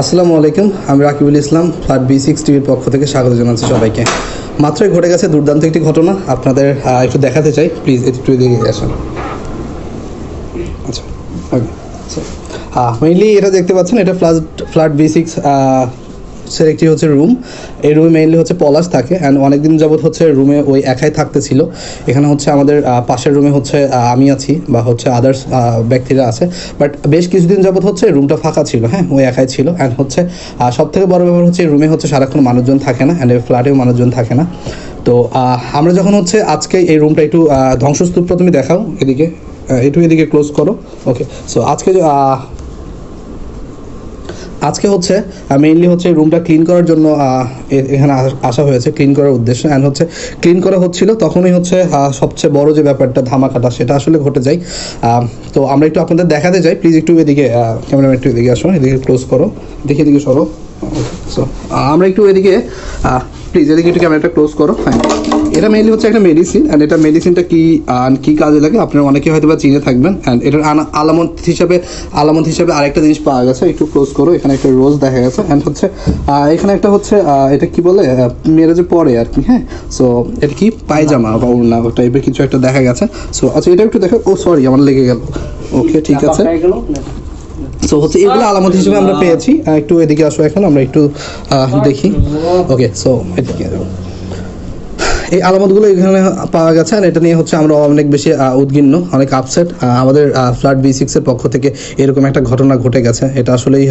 আসসালামু আলাইকুম, আমি রাকিবুল ইসলাম ফ্ল্যাট B6 টিভির পক্ষ থেকে স্বাগত জানাচ্ছি সবাইকে। মাত্রই ঘটে গেছে দুর্দান্ত একটি ঘটনা, আপনাদের একটু দেখাতে চাই। প্লিজ একটু এদিকে আসুন। আচ্ছা, ওকে। মেইনলি এটা দেখতে পাচ্ছেন, এটা ফ্ল্যাট B6 সের একটি হচ্ছে রুম। এই রুমে মেইনলি হচ্ছে পলাশ থাকে, অ্যান্ড অনেকদিন যাবত হচ্ছে রুমে ওই একাই থাকতেছিল। এখানে হচ্ছে আমাদের পাশের রুমে হচ্ছে আমি আছি বা হচ্ছে আদার্স ব্যক্তিরা আছে, বাট বেশ কিছুদিন যাবত হচ্ছে রুমটা ফাঁকা ছিল। হ্যাঁ, ওই একাই ছিল। অ্যান্ড হচ্ছে সব থেকে বড় ব্যাপার হচ্ছে রুমে হচ্ছে সারাক্ষণ মানুষজন থাকে না, অ্যান্ড ফ্ল্যাটেও মানুষজন থাকে না। তো আমরা যখন হচ্ছে আজকে এই রুমটা একটু ধ্বংসস্তূপ প্রথমে দেখাও, এদিকে এদিকে ক্লোজ করো। ওকে, সো আজকে হচ্ছে মেইনলি হচ্ছে রুমটা ক্লিন করার জন্য এখানে আসা হয়েছে, ক্লিন করার উদ্দেশ্যে। অ্যান্ড হচ্ছে ক্লিন করা হচ্ছিল, তখনই হচ্ছে সবচেয়ে বড় যে ব্যাপারটা ধামাকাটা সেটা আসলে ঘটে যায়। তো আমরা একটু আপনাদের দেখাতে চাই। প্লিজ একটু এদিকে ক্যামেরাম্যান একটু এদিকে আসো, এদিকে ক্লোজ করো, দেখি এদিকে সরো। সো আমরা একটু এদিকে প্লিজ এদিকে একটু ক্যামেরাটা ক্লোজ করো। হ্যাঁ, এটা মেইনলি হচ্ছে একটা মেডিসিন, অ্যান্ড এটা মেডিসিনটা কী কাজে লাগে আপনারা অনেকে হয়তো বা চিনে থাকবেন। অ্যান্ড এটার আলামত হিসাবে আরেকটা জিনিস পাওয়া গেছে, একটু ক্লোজ করো। এখানে একটা রোজ দেখা গেছে, অ্যান্ড হচ্ছে এখানে একটা হচ্ছে এটা কি বলে মেয়েরা যে পরে আর কি। হ্যাঁ, সো এটা কি পায়জামা বা ওড়না টাইপের কিছু একটা দেখা গেছে। সো আচ্ছা, এটা একটু দেখো। ও সরি, আমার লেগে গেল। ওকে, ঠিক আছে। সো হচ্ছে এগুলো আলামত হিসেবে আমরা পেয়েছি। একটু এদিকে আসো, এখন আমরা একটু দেখি। ওকে, সো এদিকে এই আলামতগুলো এখানে পাওয়া গেছে, আর এটা নিয়ে হচ্ছে আমরা অনেক বেশি উদ্বিগ্ন, অনেক আপসেট। আমাদের ফ্ল্যাট B6 এর পক্ষ থেকে এরকম একটা ঘটনা ঘটে গেছে, এটা আসলেই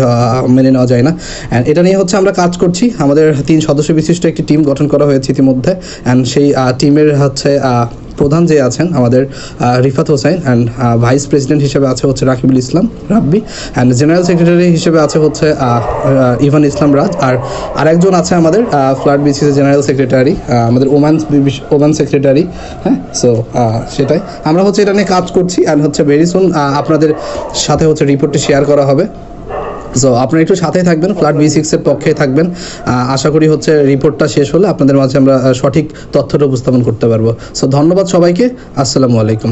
মেনে নেওয়া যায় না। অ্যান্ড এটা নিয়ে হচ্ছে আমরা কাজ করছি। আমাদের 3 সদস্য বিশিষ্ট একটি টিম গঠন করা হয়েছে ইতিমধ্যে, অ্যান্ড সেই টিমের হচ্ছে প্রধান যে আছেন আমাদের Rifat Hossain, and vice president হিসেবে আছে হচ্ছে রাকিবুল ইসলাম রাব্বি, অ্যান্ড জেনারেল সেক্রেটারি হিসেবে আছে হচ্ছে ইভান ইসলাম রাজ। আর আরেকজন আছে আমাদের ফ্ল্যাট B6 এর জেনারেল সেক্রেটারি, আমাদের ওমান সেক্রেটারি। হ্যাঁ, সো সেটাই আমরা হচ্ছে এটা নিয়ে কাজ করছি, অ্যান্ড হচ্ছে ভেরি সুন আপনাদের সাথে হচ্ছে রিপোর্টটি শেয়ার করা হবে। সো আপনারা একটু সাথেই থাকবেন, ফ্ল্যাট B6 এর পক্ষে থাকবেন। আশা করি হচ্ছে রিপোর্টটা শেষ হলে আপনাদের মাঝে আমরা সঠিক তথ্যটা উপস্থাপন করতে পারবো। সো ধন্যবাদ সবাইকে, আসসালামু আলাইকুম।